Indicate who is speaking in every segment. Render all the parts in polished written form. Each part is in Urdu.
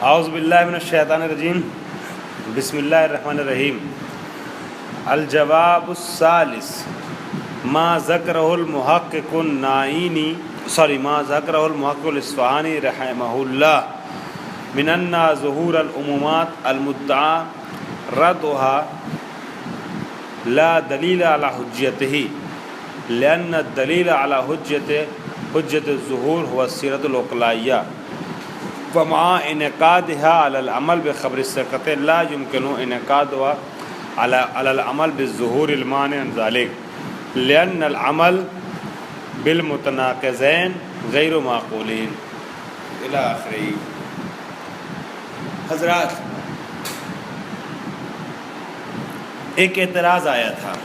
Speaker 1: اعوذ باللہ من الشیطان الرجیم بسم اللہ الرحمن الرحیم الجواب الثالث ما ذکرہ المحقق الاصفہانی رحمہ اللہ من ان ظہور العمومات المدعى ردها لا دلیل علی حجتہ لأن الدلیل علی حجت الظہور هو السیرۃ العقلائیہ ومع انعقادها على العمل بخبر السرقۃ لا يمكن انعقادها على العمل بالظہور المانع عن ذلك لأن العمل بالمتناقضین غیر معقولین الی آخری۔ حضرات، ایک اعتراض آیا تھا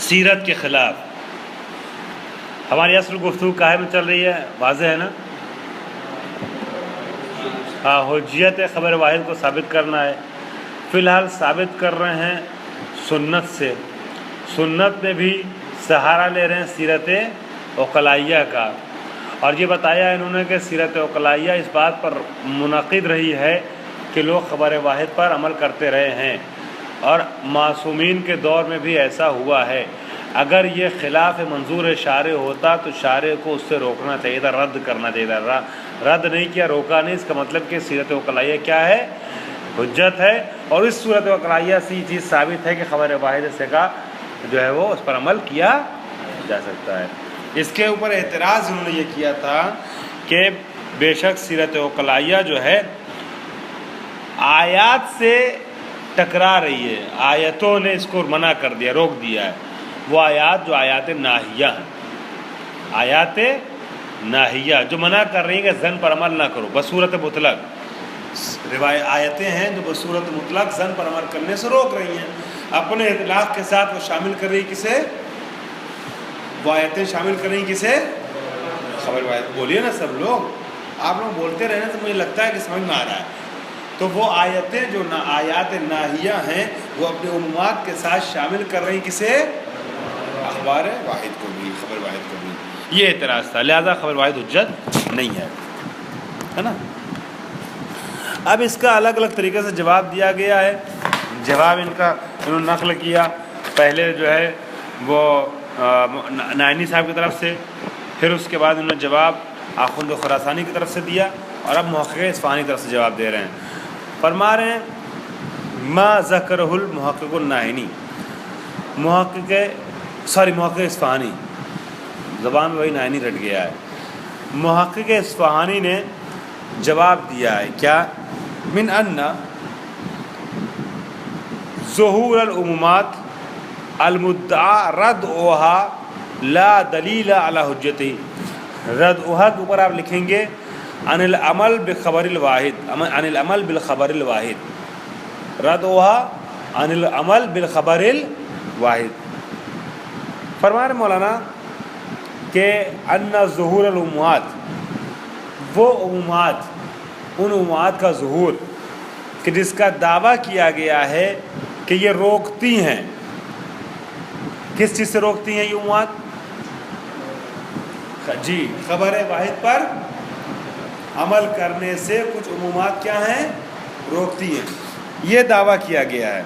Speaker 1: سیرت کے خلاف۔ ہماری اصل گفتگو کاہے میں چل رہی ہے؟ واضح ہے نا؟ حجیت خبر واحد کو ثابت کرنا ہے۔ فی الحال ثابت کر رہے ہیں سنت سے، سنت میں بھی سہارا لے رہے ہیں سیرت عقلائیہ کا، اور یہ بتایا انہوں نے کہ سیرت عقلائیہ اس بات پر منعقد رہی ہے کہ لوگ خبر واحد پر عمل کرتے رہے ہیں، اور معصومین کے دور میں بھی ایسا ہوا ہے۔ اگر یہ خلاف منظور شارع ہوتا تو شارع کو اس سے روکنا چاہیے تھا، رد کرنا چاہیے تھا۔ رد نہیں کیا، روکا نہیں، اس کا مطلب کہ سیرت عقلائیہ کیا ہے؟ حجت ہے، اور اس صورت عقلائیہ سے یہ چیز ثابت ہے کہ خبر واحد سے کا جو ہے وہ اس پر عمل کیا جا سکتا ہے۔ اس کے اوپر اعتراض انہوں نے یہ کیا تھا کہ بے شک سیرت عقلائیہ جو ہے آیات سے ٹکرا رہی ہے، آیتوں نے اس کو منع کر دیا، روک دیا ہے۔ وہ آیات جو آیات ناہیہ ہیں، آیات ناہیہ جو منع کر رہی ہیں کہ زن پر عمل نہ کرو بصورت مطلق، آیتیں ہیں جو بصورت مطلق زن پر عمل کرنے سے روک رہی ہیں، اپنے اطلاق کے ساتھ وہ شامل کر رہی کسے؟ وہ آیتیں شامل کر رہی کسے؟ خبر واحد۔ بولیے نا سب لوگ، آپ لوگ بولتے رہے تو مجھے لگتا ہے کہ سمجھ میں آ رہا ہے۔ تو وہ آیتیں جو آیات ناہیہ ہیں وہ اپنے عمومات کے ساتھ شامل کر رہی کسے؟ اخبار واحد کو بھی، خبر واحد کو بھی۔ یہ اعتراض تھا، لہذا خبر واحد حجت نہیں ہے نا۔ اب اس کا الگ الگ طریقے سے جواب دیا گیا ہے۔ جواب ان کا انہوں نے نقل کیا، پہلے جو ہے وہ نائنی صاحب کی طرف سے، پھر اس کے بعد انہوں نے جواب آخوند خراسانی کی طرف سے دیا، اور اب محقق اصفہانی کی طرف سے جواب دے رہے ہیں۔ فرما رہے ہیں ما ذکرہ المحقق النائنی، محقق اصفہانی، زبان میں وہی نائنی رٹ گیا ہے۔ محقق اصفہانی نے جواب دیا ہے کیا؟ من ان ظہور العمومات المدعا ردعها لا دلیل علی حجتہ، ردعها کے اوپر آپ لکھیں گے عن العمل بخبر الواحد، عن العمل بالخبر الواحد، ردعها عن العمل بالخبر الواحد۔ فرما رہے مولانا کہ ان ظہور العمومات، وہ عمومات، ان عمومات کا ظہور کہ جس کا دعویٰ کیا گیا ہے کہ یہ روکتی ہیں، کس چیز سے روکتی ہیں یہ عمومات؟ جی، خبر واحد پر عمل کرنے سے کچھ عمومات کیا ہیں؟ روکتی ہیں، یہ دعویٰ کیا گیا ہے۔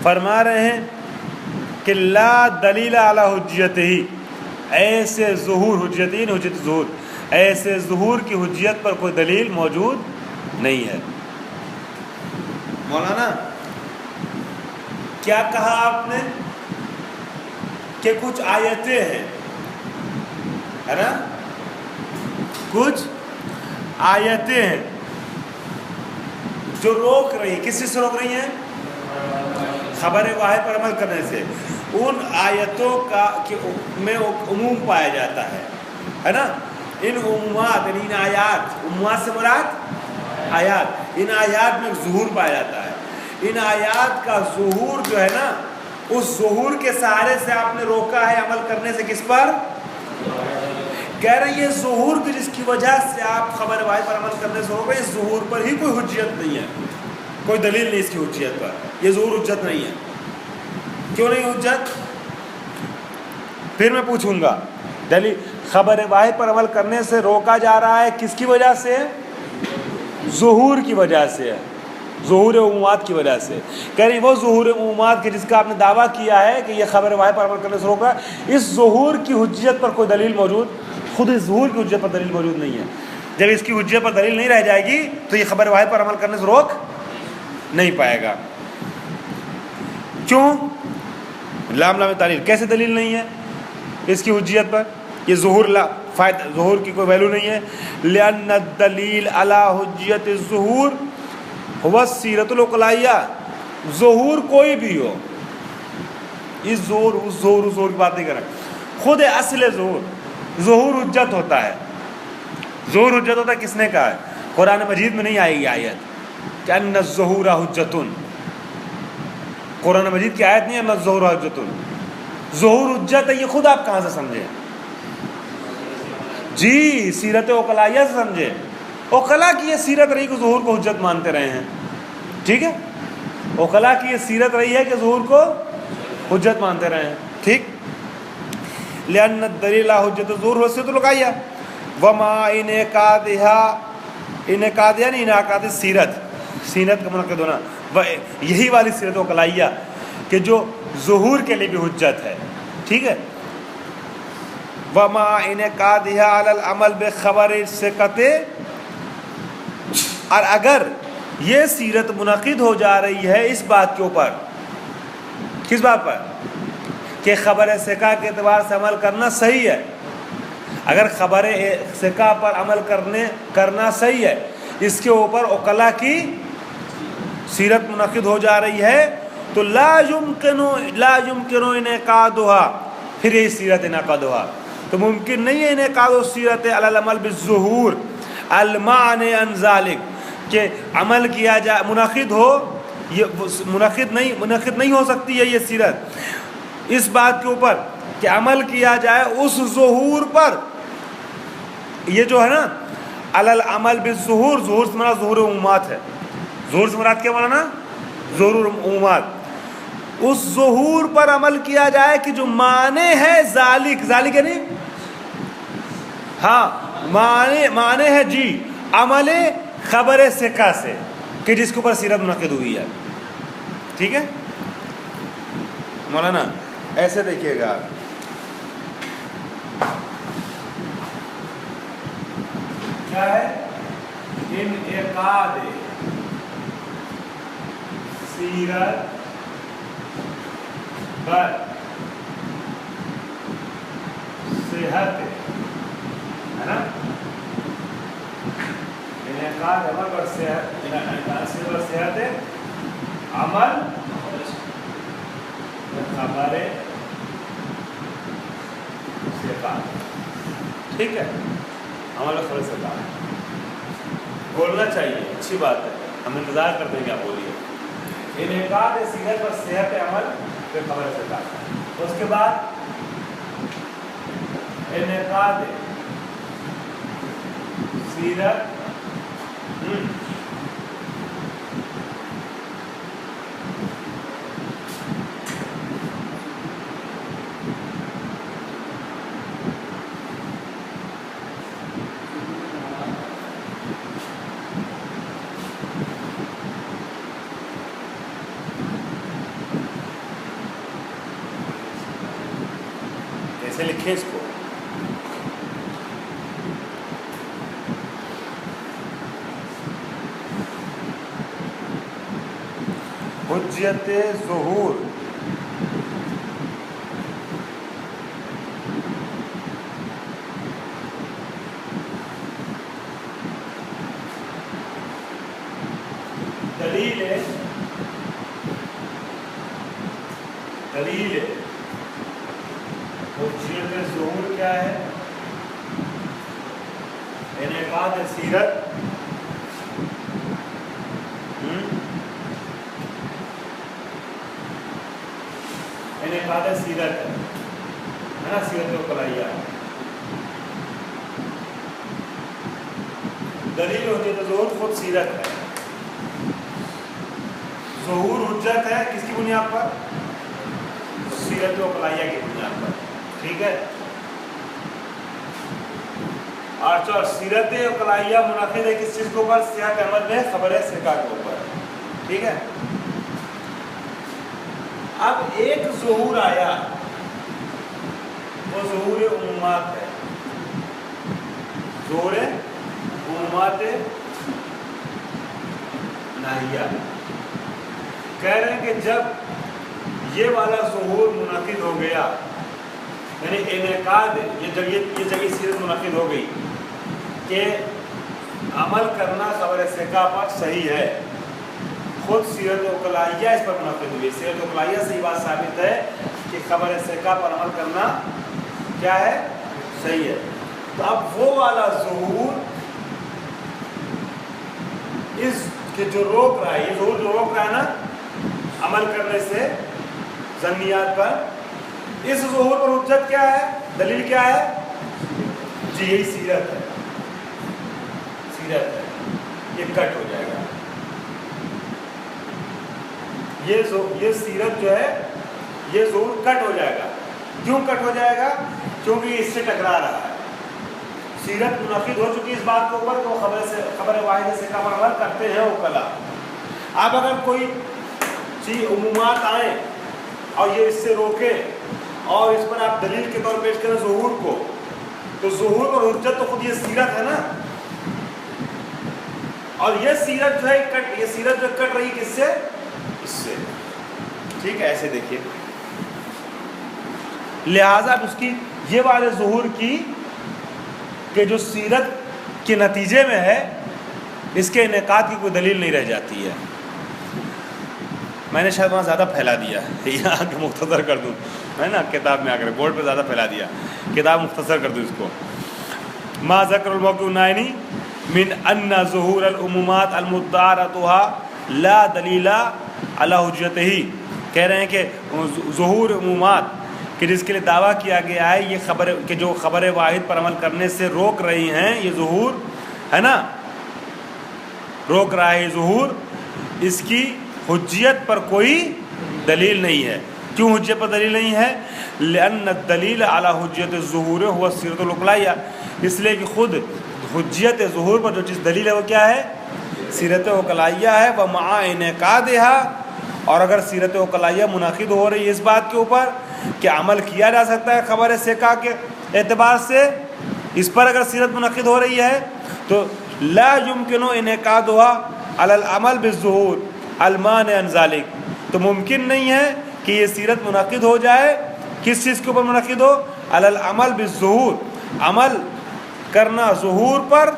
Speaker 1: فرما رہے ہیں کہ لا دلیل علی حجتہ، ایسے ظہور، حجتین حجت ظہور، ایسے ظہور کی حجیت پر کوئی دلیل موجود نہیں ہے۔ مولانا کیا کہا آپ نے کہ کچھ آیتیں ہیں، ہے نا، کچھ آیتیں ہیں جو روک رہی ہیں، کس چیز سے روک رہی ہیں؟ خبر واحد پر عمل کرنے سے۔ ان آیتوں کا میں عموم پایا جاتا ہے نا، ان عمومات، ان آیات، عمومات سے مراد آیات، ان آیات میں ظہور پایا جاتا ہے۔ ان آیات کا ظہور جو ہے نا، اس ظہور کے سہارے سے آپ نے روکا ہے عمل کرنے سے، کس پر؟ کہہ رہے ہیں یہ ظہور کی جس کی وجہ سے آپ خبر واحد پر عمل کرنے سے روک رہے ہیں، اس ظہور پر ہی کوئی حجیت نہیں ہے، کوئی دلیل نہیں اس کی حجیت پر، یہ ظہور حجت نہیں ہے۔ کیوں نہیں حجت؟ پھر میں پوچھوں گا دلیل خبر واحد پر عمل کرنے سے روکا جا رہا ہے کس کی وجہ سے؟ ظہور کی وجہ سے، ظہور عمومات کی وجہ سے۔ کہہ رہی وہ ظہور عمومات کے جس کا آپ نے دعویٰ کیا ہے کہ یہ خبر واحد پر عمل کرنے سے روکا، اس ظہور کی حجت پر کوئی دلیل موجود، خود اس ظہور کی حجت پر دلیل موجود نہیں ہے۔ جب اس کی حجت پر دلیل نہیں رہ جائے گی تو یہ خبر واحد پر عمل کرنے سے روک نہیں پائے گا۔ کیوں؟ لام تعلیل، کیسے دلیل نہیں ہے اس کی حجیت پر؟ یہ ظہور کی کوئی ویلو نہیں ہے۔ لأن الدلیل علی حجیت الظہور هو السیرۃ العقلیہ، ظہور کوئی بھی ہو، اس ظہور کی بات نہیں کر رہا، خود اصل ظہور حجت ہوتا ہے۔ ظہور حجت ہوتا ہے، کس نے کہا ہے؟ قرآن مجید میں نہیں آئے گی آیت کہ ان الظہور حجت، قرآن مجید کی آیت نہیں ہے ان الظہور حجت۔ ظہور حجت ہے، یہ خود آپ کہاں سے سمجھے؟ جی سیرت عقلیہ سے سمجھے، عقلا کی یہ سیرت رہی کہ ظہور کو حجت مانتے رہے ہیں، ٹھیک ہے؟ عقلا کی یہ سیرت رہی ہے کہ ظہور کو حجت مانتے رہے ہیں، ٹھیک؟ لأن الدلیل حجت الظہور هو السیرۃ العقلیہ وما انعقادها یعنی انعقاد سیرت کا منعقد ہونا، یہی والی سیرت عقلیہ کہ جو ظہور کے لیے بھی حجت ہے، ٹھیک ہے؟ وما انعقادها علی العمل بخبر ثقۃ، اور اگر یہ سیرت منعقد ہو جا رہی ہے اس بات کے اوپر، کس بات پر؟ کہ خبر ثقہ کے اعتبار سے عمل کرنا صحیح ہے، اگر خبر ثقہ پر عمل کرنا صحیح ہے، اس کے اوپر عقلا کی سیرت منعقد ہو جا رہی ہے، تو لا يمكن انعقادها، پھر یہ سیرت انعقادها تو ممکن نہیں ہے انعقاد السیرت علی العمل بالظہور المعنی عن ذلک، کہ عمل کیا جائے منعقد ہو، یہ منعقد نہیں ہو سکتی ہے یہ سیرت اس بات کے اوپر کہ عمل کیا جائے اس ظہور پر، یہ جو ہے نا علی العمل بالظہور، ظہور سے مراد ظہور عمومات ہے، ظہور سے مراد کیا مانا؟ ظہور عمومات، اس ظہور پر عمل کیا جائے کہ جو معنی ہے ذالک یعنی ہاں معنی ہے جی عمل خبر ثقہ سے کہ جس کے اوپر سیرت منعقد ہوئی ہے، ٹھیک ہے مولانا؟ ایسے دیکھیے گا، کیا ہے؟ انعقاد سیرت بر صحت، ہے نا؟ انعقاد عمل بر صحت، انعقاد سیرت بر صحت عمل خبر ثقہ، ٹھیک ہے؟ عمل خبر ثقہ بولنا چاہیے، اچھی بات ہے، ہم انتظار کرتے ہیں کہ آپ بولیے۔ انعقاد سیرت پر صحت عمل پھر خبر ثقہ، اس کے بعد انعقاد سیرت کیسے لکھیں اس کو؟ حجت ظہور دلیل حجت ظہور کیا ہے؟ انعقاد سیرت انعقاد سیرت ہے نا، سیرت عقلیہ دلیل حجت ظہور خود سیرت ہے، ظہور حجت ہے کس کی بنیاد پر؟ سیرت عقلیہ کی بنیاد پر، ٹھیک ہے؟ اور سیرت اقلائیہ منعقد ہے کس چیز کے اوپر؟ صحت احمد میں خبر ثقہ کے اوپر. ٹھیک ہے. اب ایک ظہور آیا، وہ ظہور عمومات ہے. ظہور عمومات ناہیہ. کہہ رہے ہیں کہ جب یہ والا ظہور منعقد ہو گیا، یعنی انعقاد، یہ جگہ سیرت منعقد ہو گئی کہ عمل کرنا خبر ثقہ پر صحیح ہے، خود سیرت اقلائیہ اس پر منعقد ہوئی. سیرت اقلائیہ سے یہ بات ثابت ہے کہ خبر ثقہ پر عمل کرنا کیا ہے؟ صحیح ہے. تو اب وہ والا ظہور اس کے جو روک رہا ہے، یہ ظہور جو روک رہا ہے نا عمل کرنے سے ظنیات پر، اس ظہور پر حجت کیا ہے؟ دلیل کیا ہے؟ جی یہی سیرت ہے. سیرت ہے، یہ کٹ ہو جائے گا. یہ سیرت جو ہے یہ ظہور کٹ ہو جائے گا. کیوں کٹ ہو جائے گا؟ کیونکہ یہ اس سے ٹکرا رہا ہے. سیرت منعقد ہو چکی اس بات کے اوپر کہ وہ خبر واحد ثقہ پر عمل کرتے ہیں وکلا. اب اگر کوئی چیز عمومات آئیں اور یہ اس سے روکے اور اس پر آپ دلیل کے طور پیش کریں ظہور کو، تو ظہور پر حجت تو خود یہ سیرت ہے نا. اور یہ سیرت جو ہے یہ سیرت جو کٹ رہی کس سے؟ اس سے. ٹھیک ہے. ایسے دیکھیے، لہذا اس کی یہ والے ظہور کی کہ جو سیرت کے نتیجے میں ہے، اس کے انعقاد کی کوئی دلیل نہیں رہ جاتی ہے. میں نے شاید وہاں زیادہ پھیلا دیا ہے، یہاں کے مختصر کر دوں ہے نا، کتاب میں آ کر بورڈ پہ زیادہ پھیلا دیا، کتاب مختصر کر دوں اس کو. ما ذکر الموقع النائنی من ان ظہور العمومات المدعاتها لا دلیل علی حجتہ. کہہ رہے ہیں کہ ظہور عمومات کہ جس کے لیے دعویٰ کیا گیا ہے یہ خبر کہ جو خبر واحد پر عمل کرنے سے روک رہی ہیں، یہ ظہور ہے نا، روک رہا ہے ظہور، اس کی حجیت پر کوئی دلیل نہیں ہے. کیوں حجیت پر دلیل نہیں ہے؟ لأن الدلیل علی حجیت الظہور هو السیرۃ الاقلائیہ. اس لیے کہ خود حجیت ظہور پر جو چیز دلیل ہے وہ کیا ہے؟ سیرت اقلائیہ ہے. ومع انعقادها، اور اگر سیرت اقلائیہ منعقد ہو رہی ہے اس بات کے اوپر کہ عمل کیا جا سکتا ہے خبر ثقہ کے اعتبار سے، اس پر اگر سیرت منعقد ہو رہی ہے تو لا يمكن انعقادها على العمل بالظہور المانع عن ذلك. تو ممکن نہیں ہے کہ یہ سیرت منعقد ہو جائے، کس چیز کے اوپر منعقد ہو؟ علی العمل بالظہور، عمل کرنا ظہور پر.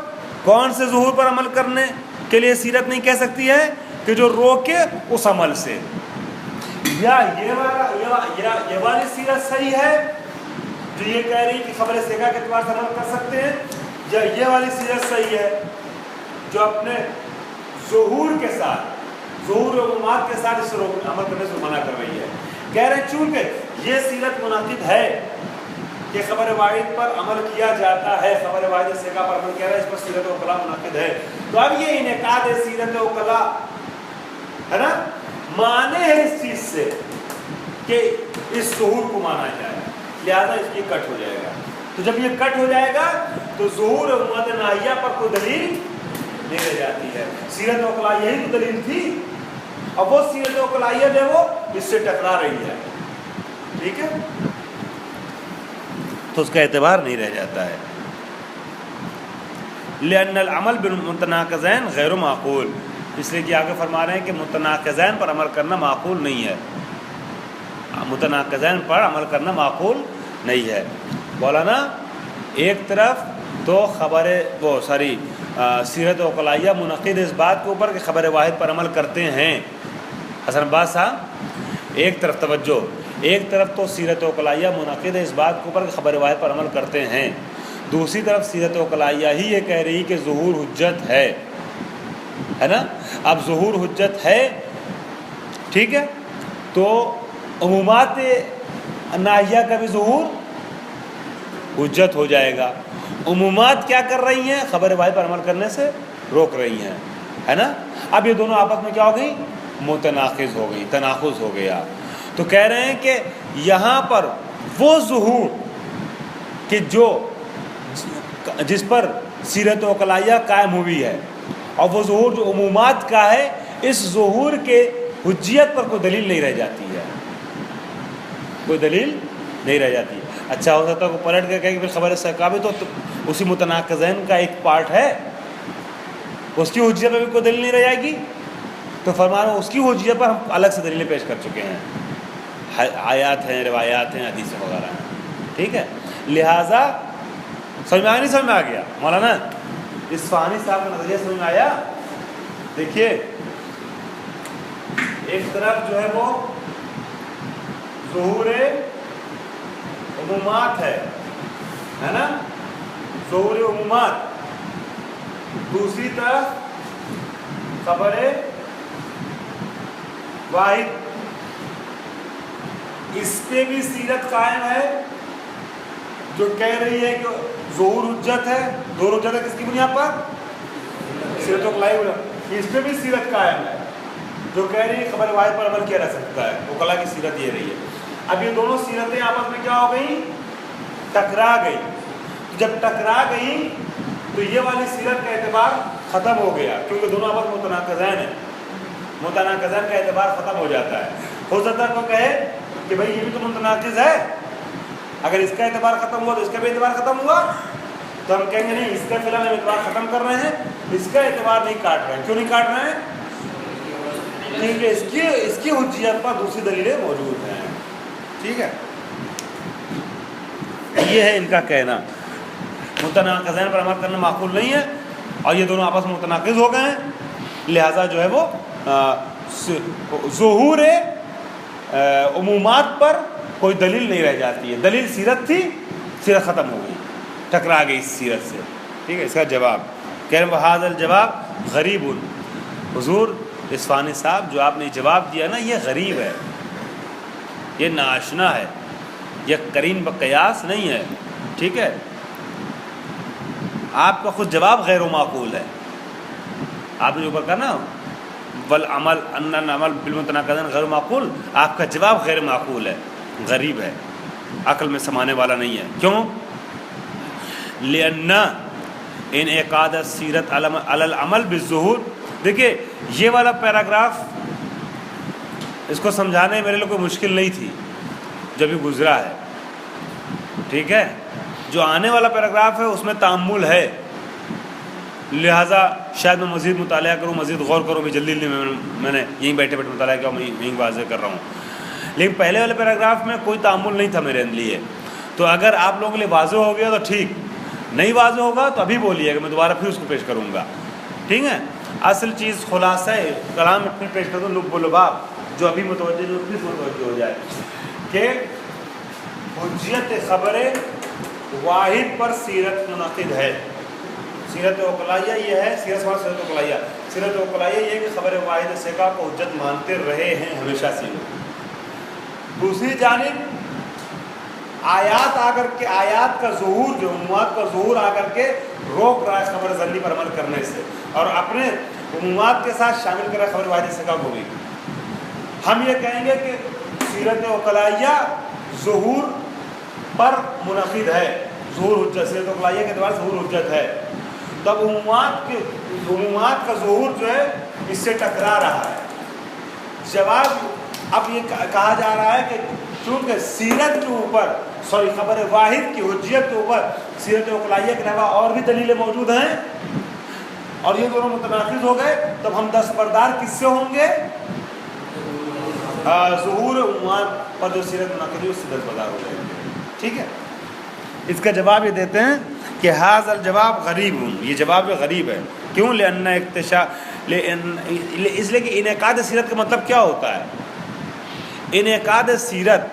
Speaker 1: کون سے ظہور پر عمل کرنے کے لیے سیرت نہیں کہہ سکتی ہے؟ کہ جو روکے اس عمل سے. یا یہ والی سیرت صحیح ہے جو یہ کہہ رہی کہ خبر ثقہ کے اعتبار سے عمل کر سکتے ہیں، یا یہ والی سیرت صحیح ہے جو اپنے ظہور کے ساتھ، ظہور عمومات کے ساتھ اس سے عمل کرنے سے منع کر رہی ہے. کہہ رہے چونکہ یہ سیرت منعقد ہے کہ خبر واحد پر عمل کیا جاتا ہے، خبر واحد ثقہ پر عمل کیا ہے، اس پر سیرت اقلا منعقد ہے، تو اب یہ انعقاد ہے سیرت اقلا ہے نا، مانے ہے اس چیز سے کہ اس ظہور کو مانا جائے، لہذا اس کی کٹ ہو جائے گا. تو جب یہ کٹ ہو جائے گا تو ظہور عمومات ناہیہ پر کوئی دلیل نہیں رہ جاتی ہے. سیرت اقلائیہ یہی تو دلیل تھی، اب وہ سیرت اقلائیہ جو وہ اس سے ٹکرا رہی ہے. ٹھیک ہے، تو اس کا اعتبار نہیں رہ جاتا ہے. لأن العمل بالمتناقضین غیر معقول، اس لیے کہ آگے فرما رہے ہیں کہ متناقضین پر عمل کرنا معقول نہیں ہے، متناقضین پر عمل کرنا معقول نہیں ہے. مولانا ایک طرف تو سیرت اقلائیہ منعقد اس بات کے اوپر کہ خبر واحد پر عمل کرتے ہیں، حسن عباس صاحب ایک طرف توجہ، ایک طرف تو سیرت اقلائیہ منعقد ہے اس بات کے اوپر کہ خبر واحد پر عمل کرتے ہیں، دوسری طرف سیرت اقلائیہ ہی یہ کہہ رہی کہ ظہور حجت ہے نا. اب ظہور حجت ہے، ٹھیک ہے، تو عمومات ناہیہ کا بھی ظہور حجت ہو جائے گا. عمومات کیا کر رہی ہیں؟ خبر واحد پر عمل کرنے سے روک رہی ہیں، ہے نا. اب یہ دونوں آپس میں کیا ہو گئی؟ متناقض ہو گئی، تناقض ہو گیا. تو کہہ رہے ہیں کہ یہاں پر وہ ظہور کہ جو جس پر سیرت عقلائیہ قائم ہوئی ہے، اور وہ ظہور جو عمومات کا ہے، اس ظہور کے حجیت پر کوئی دلیل نہیں رہ جاتی ہے، کوئی دلیل نہیں رہ جاتی. اچھا ہو سکتا ہے کہ پلٹ کے کہے کہ پھر خبر ثقافی تو اسی متناقضین کا ایک پارٹ ہے، اس کی حجیت پر بھی کوئی دلیل نہیں رہ جائے گی. تو فرمانا اس کی حجیت پر ہم الگ سے دلیلیں پیش کر چکے ہیں، آیات ہیں، روایات ہیں، حدیث وغیرہ ہیں. ٹھیک ہے، لہٰذا سمجھ میں آیا نہیں؟ سمجھ میں آ گیا مولانا؟ اصفہانی صاحب کا نظریہ سمجھ میں آیا؟ دیکھیے ایک طرف جو ہے وہ ظہور عمومات ہے نا، ظہور عمومات. دوسری طرف خبر واحد، اس پہ بھی سیرت قائم ہے جو کہہ رہی ہے کہ ظہور حجت ہے. ظہور حجت ہے کس کی بنیاد پر؟ سیرت عقلائیہ. اس پہ بھی سیرت قائم ہے جو کہہ رہی ہے خبر واحد پر عمل کیا رہ سکتا ہے. عقلا کی سیرت یہ رہی ہے. اب یہ دونوں سیرتیں آپس میں کیا ہو گئیں؟ ٹکرا گئی. جب ٹکرا گئی تو یہ والی سیرت کا اعتبار ختم ہو گیا، کیونکہ دونوں آپس متناقضین ہیں. متناقضین کا اعتبار ختم ہو جاتا ہے. ہو سکتا ہے کوئی کہے کہ بھائی یہ بھی تو متناقض ہے، اگر اس کا اعتبار ختم ہوا تو اس کا بھی اعتبار ختم ہوا. تو ہم کہیں گے نہیں، اس کا فی الحال ہم اعتبار ختم کر رہے ہیں، اس کا اعتبار نہیں کاٹ رہے ہیں. کیوں نہیں کاٹ رہے ہیں؟ کیونکہ اس کی حجیت پر دوسری دلیلیں موجود ہیں. ٹھیک ہے، یہ ہے ان کا کہنا. متناقضین پر عمل کرنا معقول نہیں ہے، اور یہ دونوں آپس میں متناقض ہو گئے ہیں. لہٰذا جو ہے وہ ظہور عمومات پر کوئی دلیل نہیں رہ جاتی ہے. دلیل سیرت تھی، سیرت ختم ہو گئی، ٹکرا گئی اس سیرت سے. ٹھیک ہے، اس کا جواب کہہ رہے ہیں وہذا الجواب غریب. حضور اصفہانی صاحب جو آپ نے جواب دیا نا، یہ غریب ہے، یہ ناشنا ہے، یہ قرین بقیاس نہیں ہے. ٹھیک ہے، آپ کا خود جواب غیر معقول ہے. آپ نے جو اوپر کہا نا والعمل ان العمل بالمتناقضین غیر معقول، آپ کا جواب غیر معقول ہے، غریب ہے، عقل میں سمانے والا نہیں ہے. کیوں؟ لأن انعقاد السیرت علی العمل بالظہور. دیکھیے یہ والا پیراگراف اس کو سمجھانے میرے لیے کوئی مشکل نہیں تھی جو بھی گزرا ہے. ٹھیک ہے، جو آنے والا پیراگراف ہے اس میں تأمل ہے، لہٰذا شاید میں مزید مطالعہ کروں، مزید غور کروں. بھی جلدی میں نے یہیں بیٹھے بیٹھے مطالعہ کیا، میں یہیں واضح کر رہا ہوں. لیکن پہلے والے پیراگراف میں کوئی تأمل نہیں تھا میرے لیے. تو اگر آپ لوگوں کے لیے واضح ہو گیا تو ٹھیک، نہیں واضح ہوگا تو ابھی بولیے کہ میں دوبارہ پھر اس کو پیش کروں گا. ٹھیک ہے، اصل چیز خلاصہ ہے کلام میں پھر پیش کر دوں لب و لباب، جو ابھی متوجہ جو پھر متوجہ ہو جائے کہ حجیت خبر واحد پر سیرت منعقد ہے. سیرت عقلائیہ یہ ہے، سیرت عقلائیہ، سیرت عقلائیہ یہ کہ خبر واحد ثقہ کو حجت مانتے رہے ہیں ہمیشہ سے. دوسری جانب آیات آ کر کے، آیات کا ظہور، جو عمومات کا ظہور آ کر کے روک رہا ہے خبر ظنی پر عمل کرنے سے، اور اپنے عمومات کے ساتھ شامل کر رہا ہے خبر واحد ثقہ کو بھی. ہم یہ کہیں گے کہ سیرت عقلائیہ ظہور پر منعقد ہے، ظہور حجت، سیرت عقلائیہ کے اعتبار سے ظہور حجت ہے. تب عمومات کا ظہور جو ہے اس سے ٹکرا رہا ہے. جواب اب یہ کہا جا رہا ہے کہ چونکہ سیرت کے اوپر، خبر واحد کی حجیت کے اوپر سیرت عقلائیہ کے علاوہ اور بھی دلیلیں موجود ہیں، اور یہ دونوں متناقض ہو گئے، تب ہم دستبردار کس سے ہوں گے؟ ظہور عمومات پر جو سیرت منعقد ہے اس سے دستبردار ہو جائیں گے. ٹھیک ہے، اس کا جواب یہ دیتے ہیں کہ حاذ الجواب غریب، یہ جواب غریب ہے. کیوں؟ لأن اس لیے کہ انعقاد سیرت کا مطلب کیا ہوتا ہے؟ انعقاد سیرت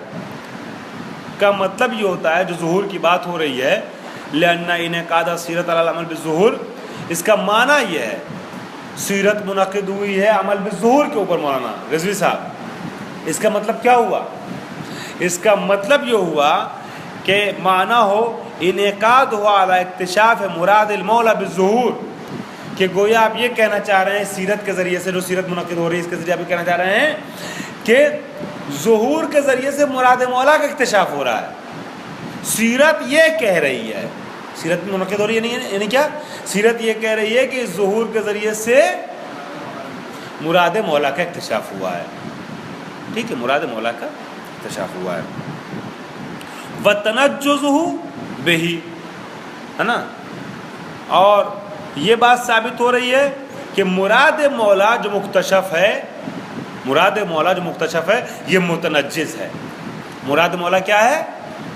Speaker 1: کا مطلب یہ ہوتا ہے، جو ظہور کی بات ہو رہی ہے، لأن انعقاد سیرت علی العمل بالظہور، اس کا معنی یہ ہے سیرت منعقد ہوئی ہے عمل بالظہور کے اوپر. مولانا رضوی صاحب، اس کا مطلب کیا ہوا؟ اس کا مطلب یہ ہوا کہ معنی ہو انعقاد ہوا علی اکتشاف مراد المولا بالظہور، کہ گویا آپ یہ کہنا چاہ رہے ہیں سیرت کے ذریعے سے، جو سیرت منعقد ہو رہی ہے اس کے ذریعے آپ یہ کہنا چاہ رہے ہیں کہ ظہور کے ذریعے سے مراد مولا کا اکتشاف ہو رہا ہے. سیرت یہ کہہ رہی ہے سیرت میں منعقد ہو رہی ہے نہیں ہے، یعنی کیا سیرت یہ کہہ رہی ہے کہ ظہور کے ذریعے سے مراد مولا کا اکتشاف ہوا ہے، ٹھیک ہے، مراد مولا کا اکتشاف ہوا ہے. وَتَنَجُّزُهُ بِهِ، ہے نا، اور یہ بات ثابت ہو رہی ہے کہ مراد مولا جو مکتشف ہے، مراد مولا جو مکتشف ہے یہ متنجز ہے. مراد مولا کیا ہے؟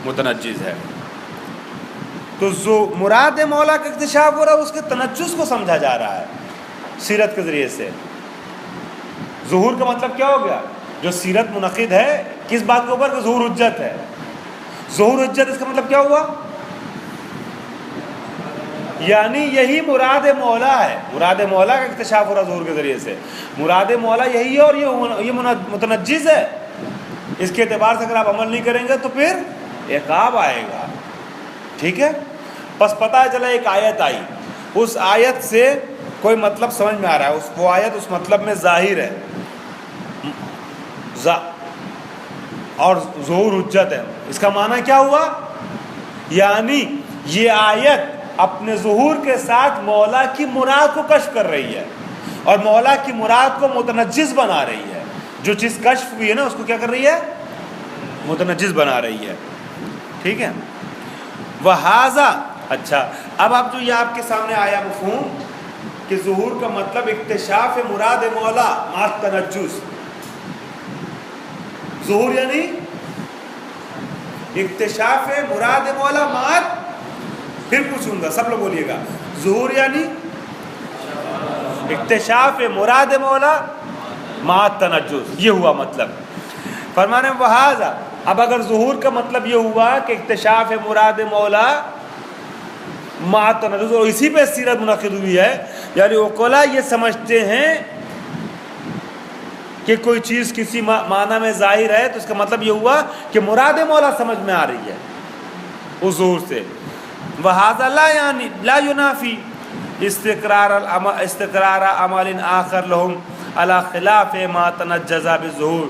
Speaker 1: متنجز ہے. تو جو مراد مولا کا اکتشاف ہو رہا ہے اس کے تنجز کو سمجھا جا رہا ہے سیرت کے ذریعے سے. ظہور کا مطلب کیا ہو گیا؟ جو سیرت منعقد ہے کس بات کے اوپر کہ ظہور حجت ہے. ظہور حجت اس کا مطلب کیا ہوا؟ یعنی یہی مراد مولا ہے، مراد مولا کا اکتشاف ہو رہا ظہور کے ذریعے سے. مراد مولا یہی ہے اور یہ متنجز ہے. اس کے اعتبار سے اگر آپ عمل نہیں کریں گے تو پھر عقاب آئے گا. ٹھیک ہے، بس پتہ چلا ایک آیت آئی، اس آیت سے کوئی مطلب سمجھ میں آ رہا ہے، وہ آیت اس مطلب میں ظاہر ہے اور ظہور حجت ہے. اس کا معنی کیا ہوا؟ یعنی یہ آیت اپنے ظہور کے ساتھ مولا کی مراد کو کشف کر رہی ہے اور مولا کی مراد کو متنجز بنا رہی ہے. جو چیز کشف ہوئی ہے نا اس کو کیا کر رہی ہے؟ متنجز بنا رہی ہے. ٹھیک ہے، وہذا. اچھا، اب آپ جو یہ آپ کے سامنے آیا مفہوم کہ ظہور کا مطلب اکتشاف مراد مولا مع تنجز. ظہور یعنی اکتشاف مراد مولا مع، پھر پوچھوں گا سب لوگ بولیے گا، ظہور یعنی اکتشاف مراد مولا مع تنجز، یہ ہوا مطلب. فرمانے وہذا، اب اگر ظہور کا مطلب یہ ہوا کہ اکتشاف مراد مولا مع تنجز اور اسی پہ سیرت منعقد ہوئی ہے، یعنی عقلا یہ سمجھتے ہیں کہ کوئی چیز کسی معنی میں ظاہر ہے تو اس کا مطلب یہ ہوا کہ مراد مولا سمجھ میں آ رہی ہے اس ظہور سے. وہذا لا یعنی لا ینافی استقرار عمل آخر لهم علی خلاف ما تنجز بالظہور.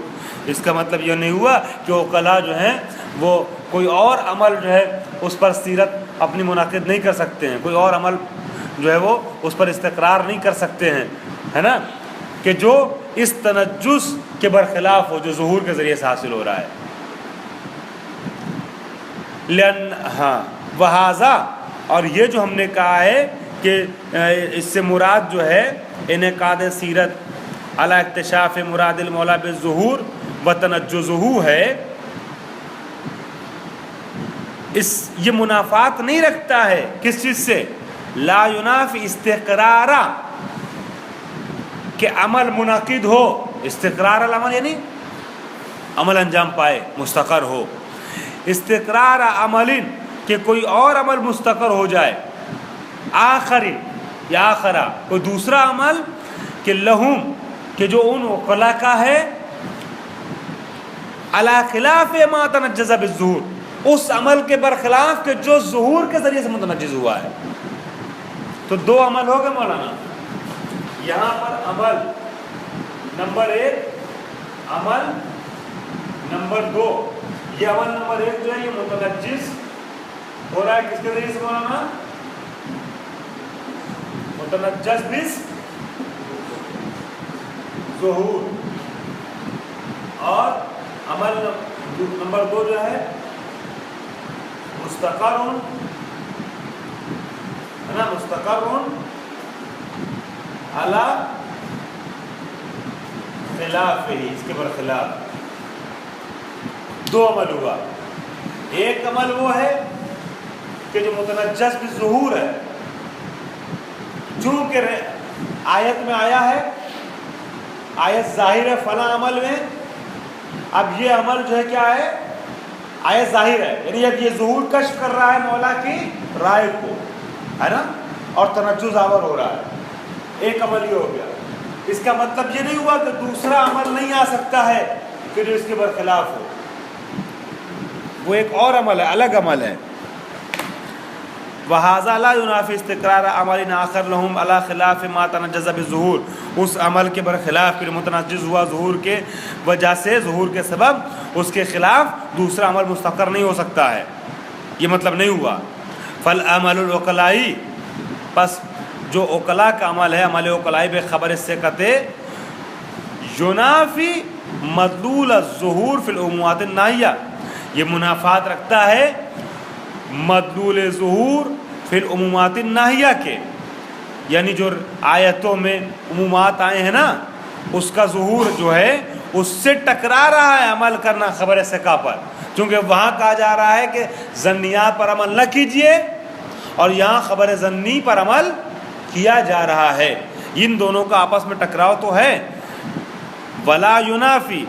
Speaker 1: اس کا مطلب یہ نہیں ہوا کہ عقلاء جو ہیں وہ کوئی اور عمل جو ہے اس پر سیرت اپنی منعقد نہیں کر سکتے ہیں، کوئی اور عمل جو ہے وہ اس پر استقرار نہیں کر سکتے ہیں، ہے نا، کہ جو اس تنجس کے برخلاف ہو جو ظہور کے ذریعے سے حاصل ہو رہا ہے. ہاں وہذا، اور یہ جو ہم نے کہا ہے کہ اس سے مراد جو ہے انعقاد سیرت علی اکتشاف مراد المولا بالظہور و تنجزہ ہے، یہ منافات نہیں رکھتا ہے کس چیز سے؟ لا ینافی استقرارا، کہ عمل منعقد ہو. استقرار العمل یعنی عمل انجام پائے، مستقر ہو. استقرار عمل کہ کوئی اور عمل مستقر ہو جائے. آخر یا آخرا، کوئی دوسرا عمل کہ لہم، کہ جو ان عقلاء کا ہے، علی خلاف ما تنجز بالظہور، اس عمل کے برخلاف کہ جو ظہور کے ذریعے سے متنجز ہوا ہے. تو دو عمل ہو گئے مولانا یہاں پر. عمل نمبر 1، عمل نمبر 2. یہ عمل نمبر 1 جو ہے یہ متنجز ہو رہا ہے کس کے ذریعے سے مولانا؟ متنجز بالظہور. اور عمل نمبر 2 جو ہے مستقر، ہے نا، مستقر علی خلاف ہی، اس کے برخلاف. دو عمل ہوا. ایک عمل وہ ہے کہ جو متنجز بالظہور ہے، چونکہ آیت میں آیا ہے، آیت ظاہر ہے فلاں عمل میں. اب یہ عمل جو ہے کیا ہے؟ آیت ظاہر ہے، یعنی اب یہ ظہور کشف کر رہا ہے مولا کی رائے کو، ہے نا، اور تنجز آور ہو رہا ہے. ایک عمل یہ ہو گیا. اس کا مطلب یہ نہیں ہوا کہ دوسرا عمل نہیں آ سکتا ہے کہ جو اس کے برخلاف ہو. وہ ایک اور عمل ہے، الگ عمل ہے. وہذا لا ینافی استقرار عمل آخر لهم علی خلاف ما تنجز بالظہور، اس عمل کے برخلاف پھر متنجز ہوا ظہور کے وجہ سے، ظہور کے سبب اس کے خلاف دوسرا عمل مستقر نہیں ہو سکتا ہے. یہ مطلب نہیں ہوا. فالعمل العقلائی، پس جو عقلاء کا عمل ہے، عمل عقلائی بے خبر ثقت ینافی مدلول الظہور فی العمومات الناہیہ، یہ منافات رکھتا ہے مدلول ظہور فی العمومات الناہیہ کے، یعنی جو آیتوں میں عمومات آئے ہیں نا اس کا ظہور جو ہے اس سے ٹکرا رہا ہے عمل کرنا خبر ثقہ پر، چونکہ وہاں کہا جا رہا ہے کہ ظنیات پر عمل نہ کیجیے اور یہاں خبر ظنی پر عمل کیا جا رہا ہے، ان دونوں کا آپس میں ٹکراؤ تو ہے۔ ولا ینافی،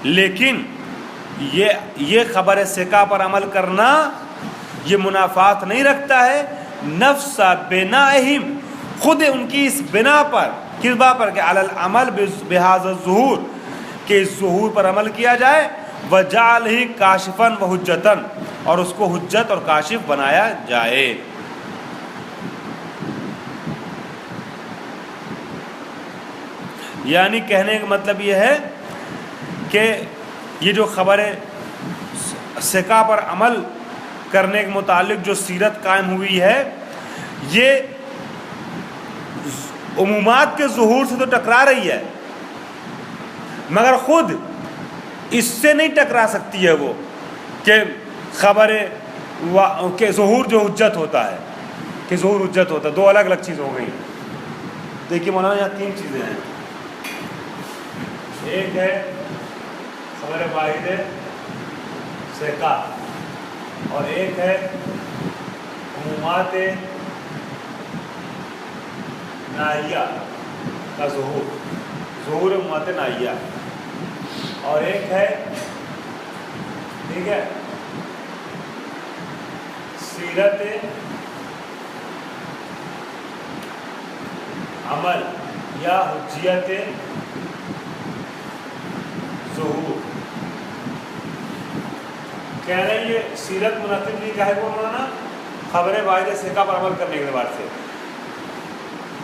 Speaker 1: لیکن یہ خبر ثقہ پر عمل کرنا یہ منافات نہیں رکھتا ہے نفس بنائہم، خود ان کی اس بنا پر، کس بات پر کہ علی العمل بہذا الظہور، کہ اس ظہور پر عمل کیا جائے، وجعلہ کاشفا وحجتا، اور اس کو حجت اور کاشف بنایا جائے۔ یعنی کہنے کا مطلب یہ ہے کہ یہ جو خبر ثقہ پر عمل کرنے کے متعلق جو سیرت قائم ہوئی ہے یہ عمومات کے ظہور سے تو ٹکرا رہی ہے، مگر خود اس سے نہیں ٹکرا سکتی ہے وہ کہ خبر کہ ظہور جو حجت ہوتا ہے، کہ ظہور حجت ہوتا ہے، دو الگ الگ چیز ہو گئی۔ دیکھیے مولانا یہاں تین چیزیں ہیں، ایک ہے خبر واحد ثقہ اور ایک ہے عمومات ناہیہ کا ظہور عمومات ناہیہ، اور ایک ہے ٹھیک ہے سیرت عمل یا حجیت ظہور۔ کہہ رہے ہیں یہ سیرت منعقد نہیں کہے کو مولانا خبر واحد ثقہ پر عمل کرنے کے اعتبار سے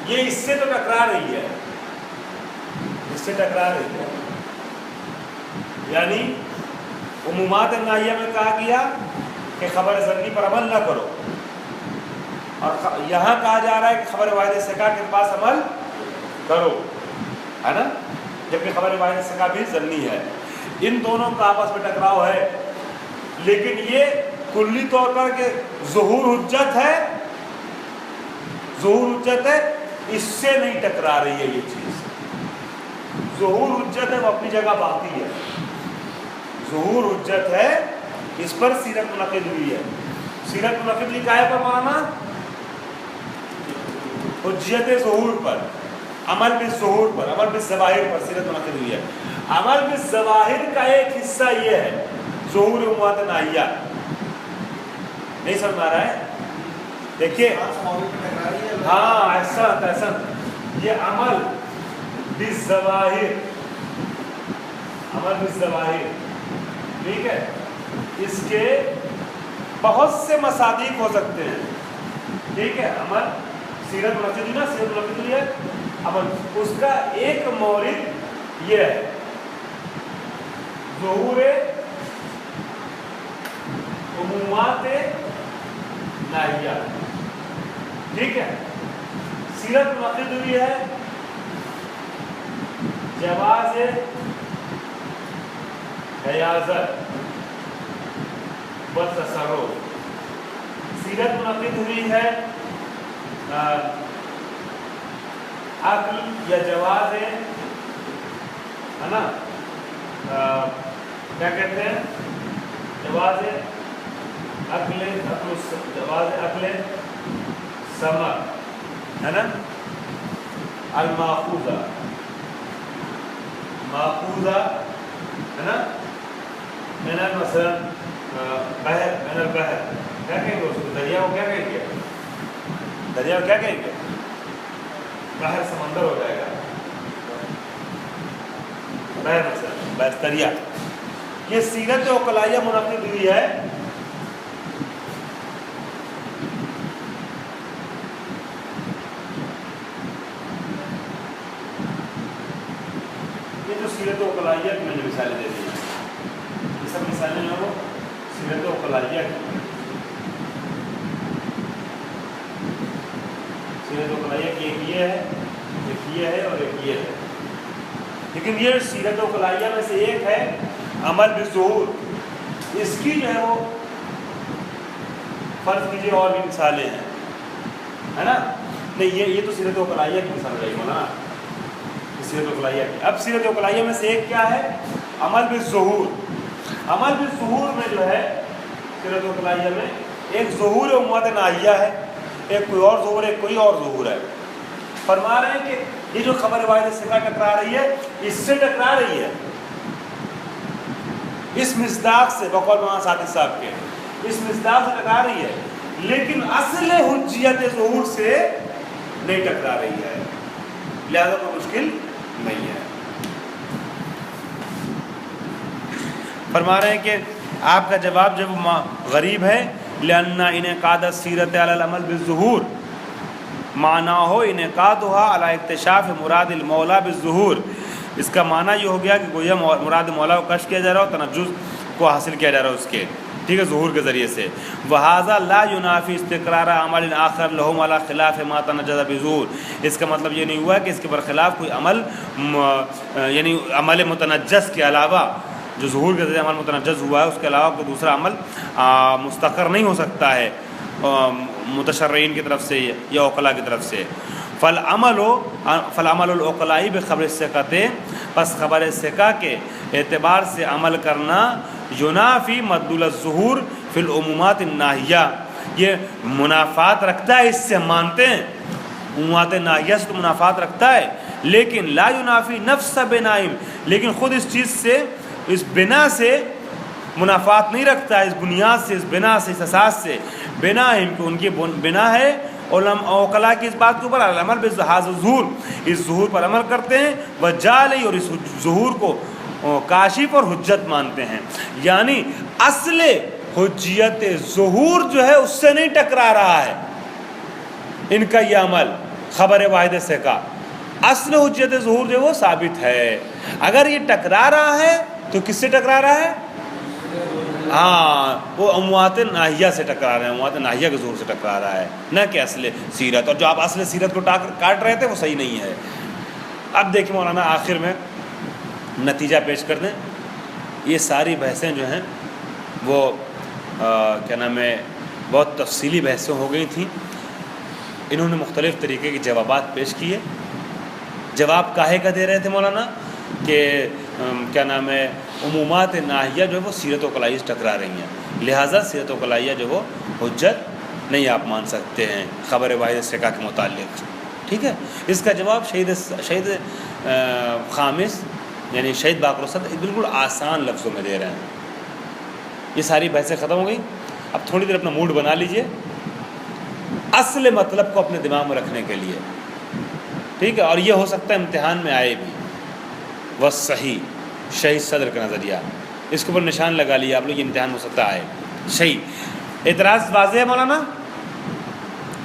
Speaker 1: یہ اس سے تو ٹکرا رہی ہے، اس سے ٹکرا رہی ہے، یعنی عمومات ناہیہ میں کہا گیا کہ خبر ظنی پر عمل نہ کرو، اور یہاں کہا جا رہا ہے کہ خبر واحد ثقہ کے پاس عمل کرو، ہے نا، جبکہ خبر واحد ثقہ بھی ظنی ہے۔ ان دونوں کا آپس میں ٹکراؤ ہے، لیکن یہ کلی طور پر کہ ظہور حجت ہے، ظہور حجت ہے، اس سے نہیں ٹکرا رہی ہے یہ چیز۔ ظہور حجت ہے وہ اپنی جگہ باقی ہے، ظہور حجت ہے، اس پر سیرت منعقد ہوئی ہے۔ سیرت منعقد لکھا ہے پر مولانا حجیت ظہور پر، عمل بالظہور پر، عمل بالظواہر پر سیرت منعقد ہوئی ہے۔ عمل بالظواہر کا ایک حصہ یہ ہے ظہور عمومات ناہیہ، نہیں سمجھ آ رہا ہے؟ دیکھیے ہاں ایسا یہ عمل بالظواہر، عمل بالظواہر ٹھیک ہے، اس کے بہت سے مصادیق ہو سکتے ہیں، ٹھیک ہے، عمل سیرت منعقد ہوئی نا، سیرت منعقد ہوئی ہے، عمل اس کا ایک مورد یہ ہے ظہور عمومات ناہیہ، ٹھیک ہے۔ سیرت منعقد ہوئی ہے جواز حیازت و تصرف، سیرت منعقد ہوئی ہے عقل یا جواز ہے نا، کیا کہتے ہیں، جواز عقل، جواز عقل سمع ہے نا، الماخوذہ، ماخوذہ ہے نا، من مثلا بحر، من البحر، کیا کہیں گے اس کو، دریا کو کیا کہیں گے، دریا کو کیا کہیں گے، بحر سمندر ہو جائے گا، بحر مثلا بحر دریا۔ یہ سیرت عقلائیہ منعقد ہوئی ہے سیرت عقلائیہ کی میں نے مثالیں دے دی ہیں، یہ سب مثالیں جو وہ سیرت عقلائیہ کی، سیرت وکلائیہ کی ایک یہ ہے اور ایک یہ ہے. لیکن یہ سیرت وکلائیہ میں سے ایک ہے عمل بالظہور. اس کی جو ہے وہ فرض کیجیے اور بھی مثالیں ہیں, ہے نا. نہیں, یہ تو سیرت وکلائیہ کی مثال رہی ہونا, سیرت وکلائیہ کی. اب سیرت وکلائیہ میں سے ایک کیا ہے؟ عمل بالظہور. عمل بالظہور میں جو ہے سیرت وکلائیہ میں ایک ظہور اموات ناہیہ ہے, ایک کوئی اور ظہور ہے, کوئی اور ظہور ہے. فرما رہے ہیں کہ یہ جو خبر واحد ثقہ ٹکرا رہی ہے, اس سے ٹکرا رہی ہے, اس مصداق سے, بقول مولانا صادق صاحب کے اس مصداق سے ٹکرا رہی ہے, لیکن اصل حجیت ظہور سے نہیں ٹکرا رہی ہے, لہذا کوئی مشکل نہیں ہے. فرما رہے ہیں کہ آپ کا جواب جب غریب ہے, لأن انعقاد السیرت علی العمل بالظہور معنی ہو انعقادها علی اکتشاف مراد المولا بالظہور. اس کا معنی یہ ہو گیا کہ گویا مراد مولا کو کشف کیا جا رہا ہو, تنجز کو حاصل کیا جا رہا ہو اس کے, ٹھیک ہے, ظہور کے ذریعے سے. وہذا لا ینافی استقرار عمل آخر لہم علی خلاف ما تنجز بظہور. اس کا مطلب یہ نہیں ہوا کہ اس کے برخلاف کوئی عمل یعنی عمل متنجس کے علاوہ, جو ظہور کے ذریعے عمل متنجز ہوا ہے, اس کے علاوہ کوئی دوسرا عمل مستقر نہیں ہو سکتا ہے متشرعین کی طرف سے یا عقلاء کی طرف سے. فالعمل العقلائی بخبر الثقۃ, پس خبر ثقہ کے اعتبار سے عمل کرنا ینافی مدلول الظہور فی العمومات الناہیہ, یہ منافات رکھتا ہے, اس سے مانتے ہیں عمومات ناہیہ سے تو منافات رکھتا ہے, لیکن لا ینافی نفس بنائم, لیکن خود اس چیز سے, اس بنا سے منافات نہیں رکھتا ہے, اس بنیاد سے, اس بنا سے, اس اساس سے. بنا کہ ان کی بنا ہے عقلاء کی اس بات کے اوپر عمل بظہاز ظہور, اس ظہور پر عمل کرتے ہیں, وجالی, اور اس ظہور کو کاشف اور حجت مانتے ہیں. یعنی اصل حجیت ظہور جو ہے اس سے نہیں ٹکرا رہا ہے ان کا یہ عمل خبر واحد ثقہ. اصل حجیت ظہور جو وہ ثابت ہے. اگر یہ ٹکرا رہا ہے تو کس سے ٹکرا رہا ہے؟ ہاں, وہ اموات ناہیہ سے ٹکرا رہے ہیں, اموات ناہیہ کے ظہور سے ٹکرا رہا ہے, نہ کہ اصل سیرت. اور جو آپ اصل سیرت کو کاٹ رہے تھے وہ صحیح نہیں ہے. اب دیکھیں مولانا آخر میں نتیجہ پیش کر دیں. یہ ساری بحثیں جو ہیں وہ کیا نام ہے بہت تفصیلی بحثیں ہو گئی تھیں. انہوں نے مختلف طریقے کے جوابات پیش کیے. جواب کاہے کا دے رہے تھے مولانا کہ کیا نام ہے عمومات ناہیہ جو ہے وہ سیرت وکلائیہ سے ٹکرا رہی ہیں, لہٰذا سیرت وکلائیہ جو وہ حجت نہیں آپ مان سکتے ہیں خبر واحد ثقہ کے متعلق. ٹھیک ہے, اس کا جواب شہید خامس یعنی شہید باقر اسد بالکل آسان لفظوں میں دے رہے ہیں. یہ ساری بحثیں ختم ہو گئیں. اب تھوڑی دیر اپنا موڈ بنا لیجئے اصل مطلب کو اپنے دماغ میں رکھنے کے لیے, ٹھیک ہے, اور یہ ہو سکتا ہے امتحان میں آئے بھی. وہ صحیح شہید صدر کا نظریہ, اس کے اوپر نشان لگا لیا آپ لوگ, یہ امتحان ہو سکتا ہے صحیح. اعتراض واضح ہے مولانا؟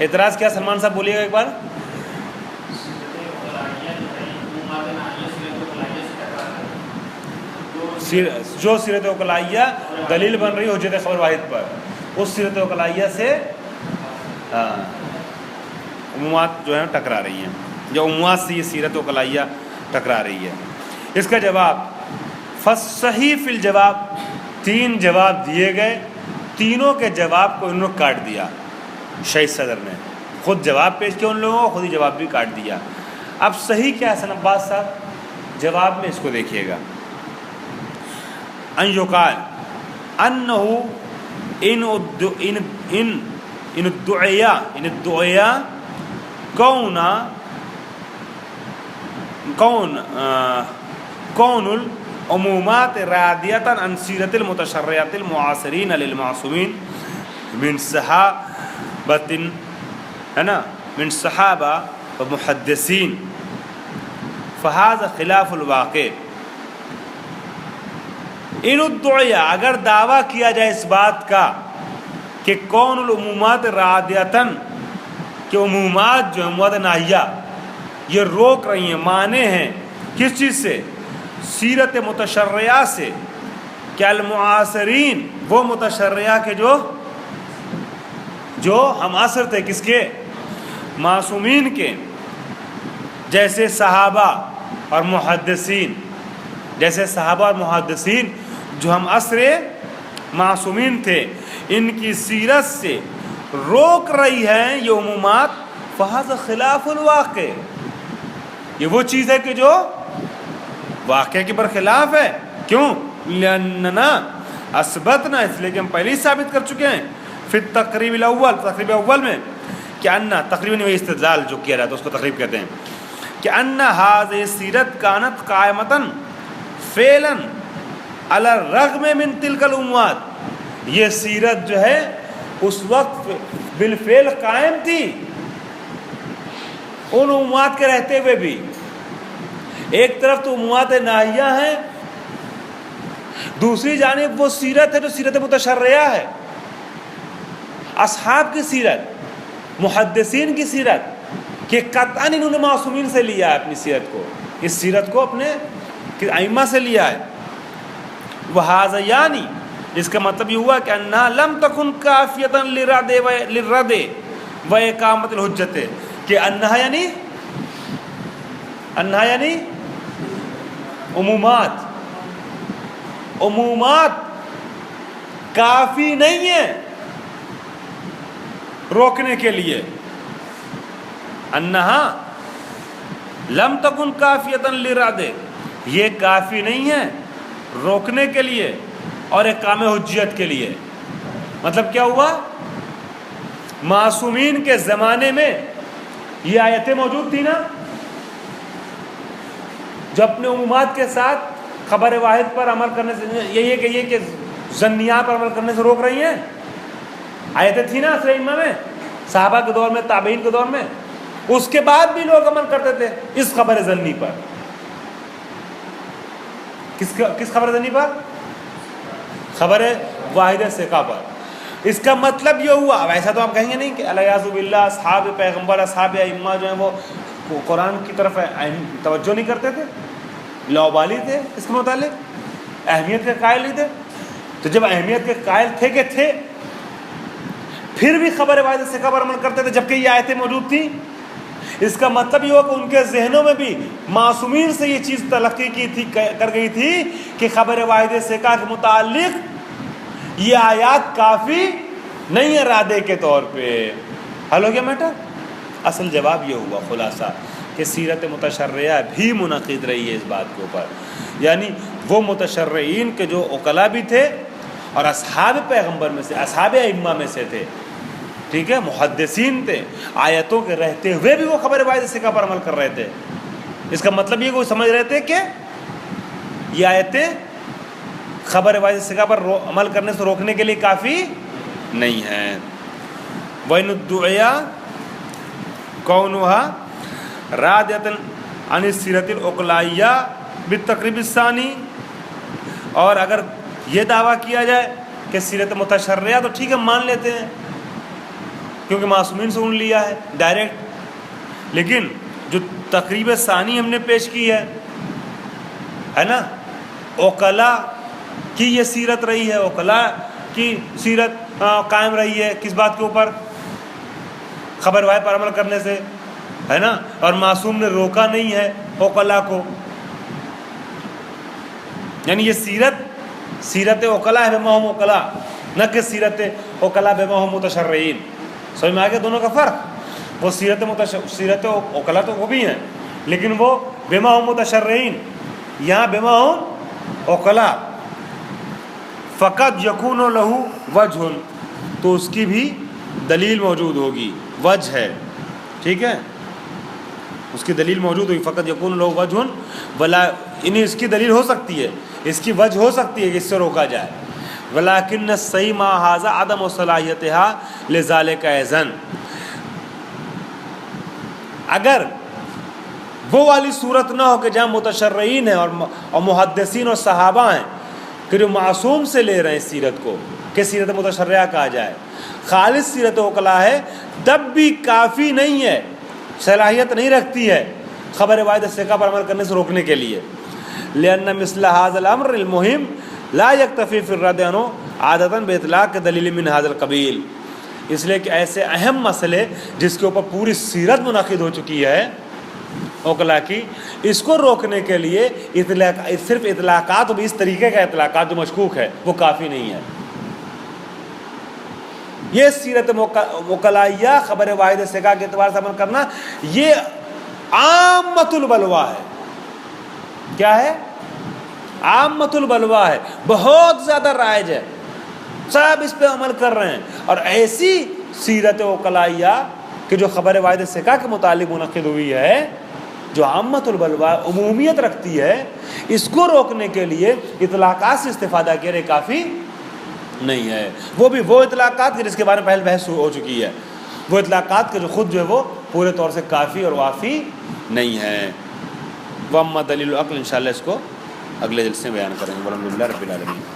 Speaker 1: اعتراض کیا سلمان صاحب بولیے گا ایک بار. جو سیرت وکلائیہ دلیل بن رہی ہے حجت خبر واحد پر, اس سیرت وکلائیہ سے عمومات جو ہیں ٹکرا رہی ہیں, جو عمومات سے یہ سیرت وکلائیہ ٹکرا رہی ہے. اس کا جواب فصحیح فی الجواب, 3 جواب دیے گئے, تینوں کے جواب کو انہوں نے کاٹ دیا. شہید صدر نے خود جواب پیش کیا ان لوگوں کو, خود ہی جواب بھی کاٹ دیا. اب صحیح کیا ہے حسن عباس صاحب؟ جواب میں اس کو دیکھیے گا. ان یقال انه ان الدعیا کون العمومات رادیتا عن سیرت المتشرعات المعاصرین للمعصومین من صحابۃ, ہے نا, من صحابہ و محدثین, فہذا خلاف الواقع. ان الدعیا, اگر دعویٰ کیا جائے اس بات کا کہ کون العمومات رادیتاً, کہ عمومات جو عمومات ناہیہ یہ روک رہی ہیں, مانے ہیں کس چیز سے؟ سیرت متشرعہ سے. کہ المعاصرین, وہ متشرعہ کے جو ہم عصر تھے, کس کے؟ معصومین کے جیسے صحابہ اور محدثین، جیسے صحابہ اور محدثین جو ہم عصر معصومین تھے، ان کی سیرت سے روک رہی ہیں یہ عمومات، فہذا خلاف الواقع، یہ وہ چیز ہے کہ جو واقعے کے برخلاف ہے. کیوں؟ لأننا اثبتنا، اس لیے کہ ہم پہلے ہی ثابت کر چکے ہیں، فی التقریب الاول، تقریب اول میں، کہ انّا تقریباً وہی استدلال جو کیا جاتا ہے اس کو تقریب کہتے ہیں، کہ انّ هذه سیرت کانت قائمتاً فعلاً علی الرغم من تلک الاموات، یہ سیرت جو ہے اس وقت بالفعل قائم تھی ان اموات کے رہتے ہوئے بھی. ایک طرف تو اموات ناہیہ ہیں، دوسری جانب وہ سیرت ہے جو سیرت متشرعہ ہے، اصحاب کی سیرت، محدثین کی سیرت، کہ قطعاً انہوں نے معصومین سے لیا ہے اپنی سیرت کو، اس سیرت کو اپنے ائمہ سے لیا ہے. وہذا یعنی اس کا مطلب یہ ہوا کہ انہا لم تکن کافیتا للرد و اقامت الحجت، کہ انہا یعنی عمومات کافی نہیں ہیں روکنے کے لیے. انہا لم تکن کافیتا للرد، یہ کافی نہیں ہے روکنے کے لیے اور اقام حجیت کے لیے. مطلب کیا ہوا؟ معصومین کے زمانے میں یہ آیتیں موجود تھی نا جو اپنے عمومات کے ساتھ خبر واحد پر عمل کرنے سے، یہ کہ ظنیات پر عمل کرنے سے روک رہی ہیں، آیتیں تھی نا عصر ائمہ میں، صحابہ کے دور میں، تابعین کے دور میں. اس کے بعد بھی لوگ عمل کرتے تھے اس خبر ظنی پر. کس خبر ظنی پر؟ خبر واحد ثقہ پر. اس کا مطلب یہ ہوا، اب ایسا تو آپ کہیں گے نہیں کہ الیاذ باللہ اصحاب پیغمبر، اصحاب ائمہ جو ہیں وہ قرآن کی طرف توجہ نہیں کرتے تھے، لاابالی تھے اس کے متعلق، اہمیت کے قائل نہیں تھے. تو جب اہمیت کے قائل تھے کہ تھے، پھر بھی خبر واحد ثقہ پر عمل کرتے تھے جبکہ یہ آیتیں موجود تھیں. اس کا مطلب یہ ہوا کہ ان کے ذہنوں میں بھی معصومین سے یہ چیز تلقی کی تھی، کر گئی تھی کہ خبر واحد ثقہ کے متعلق یہ آیات کافی نہیں ہے رادے کے طور پہ. حل ہو گیا میٹر؟ اصل جواب یہ ہوا خلاصہ کہ سیرت متشرعہ بھی منعقد رہی ہے اس بات کے اوپر، یعنی وہ متشرعین کے جو عقلاء بھی تھے اور اصحاب پیغمبر میں سے، اصحاب ائمہ میں سے تھے، ٹھیک ہے، محدثین تھے، آیتوں کے رہتے ہوئے بھی وہ خبر واحد ثقہ پر عمل کر رہے تھے. اس کا مطلب یہ کہ وہ سمجھ رہے تھے کہ یہ آیتیں خبر واحد ثقہ پر عمل کرنے سے روکنے کے لیے کافی نہیں ہیں. وَإِنُ الدُّعِيَا كَوْنُهَا رَادِيَةً عَنِ السِّيرَةِ الْعُقْلَائِيَّةِ بِالتَّقْرِيبِ الثَّانِي، اور اگر یہ دعویٰ کیا جائے کہ سیرت متشرعہ تو ٹھیک ہے مان لیتے ہیں کیونکہ معصومین سے ان لیا ہے ڈائریکٹ، لیکن جو تقریب ثانی ہم نے پیش کی ہے نا، عقلاء کی یہ سیرت رہی ہے، عقلاء کی سیرت قائم رہی ہے کس بات کے اوپر؟ خبر واحد پر عمل کرنے سے، ہے نا، اور معصوم نے روکا نہیں ہے عقلاء کو. یعنی یہ سیرت عقلاء ہے بما ہم عقلاء، نہ کہ سیرت عقلاء بما ہم متشرعین. سمجھ میں آ گیا دونوں کا فرق؟ وہ سیرت عقلاء تو وہ بھی ہیں لیکن وہ بما ہم متشرعین، یہاں بما ہم عقلاء. فقط یکون لہو وجہ، تو اس کی بھی دلیل موجود ہوگی، وجہ ہے، ٹھیک ہے، اس کی دلیل موجود ہوگی. فقط یکون لہو وجہ ولا، یعنی اس کی دلیل ہو سکتی ہے، اس کی وجہ ہو سکتی ہے کہ اس سے روکا جائے. ولیکن الصحیح ما ھذا عدم صلاحیتها لذالک اذن، اگر وہ والی صورت نہ ہو کہ جہاں متشرعین ہیں اور محدثین اور صحابہ ہیں کہ جو معصوم سے لے رہے ہیں سیرت کو کہ سیرت متشرعہ کہا جائے، خالص سیرت عقلاء ہے، تب بھی کافی نہیں ہے، صلاحیت نہیں رکھتی ہے خبر واحد ثقہ پر عمل کرنے سے روکنے کے لیے. لأن مثل هذا الامر المهم لا يكتفي في الرد عنه عادة باطلاق دلیل من هذا القبیل، اس لیے کہ ایسے اہم مسئلے جس کے اوپر پوری سیرت منعقد ہو چکی ہے اوکلا کی، اس کو روکنے کے لیے صرف اطلاقات اور اس طریقے کا اطلاقات جو مشکوک ہے وہ کافی نہیں ہے۔ یہ سیرت وکلائیہ خبر واحد ثقہ کے اعتبار سے عمل کرنا یہ عامۃ البلوا ہے۔ کیا ہے؟ عامۃ البلوا ہے، بہت زیادہ رائج ہے، سب اس پہ عمل کر رہے ہیں۔ اور ایسی سیرت وکلائیہ کہ جو خبر واحد ثقہ کے متعلق منعقد ہوئی ہے، جو عامۃ البلوا عمومیت رکھتی ہے، اس کو روکنے کے لیے اطلاقات سے استفادہ کرے کافی نہیں ہے۔ وہ بھی وہ اطلاقات جس کے بارے میں پہلے بحث ہو چکی ہے، وہ اطلاقات کے جو خود جو ہے وہ پورے طور سے کافی اور وافی نہیں ہے۔ وَأَمَّا دلیل العقل، انشاءاللہ اس کو اگلے جلسے میں بیان کریں گے۔ الحمدللہ رب العالمین۔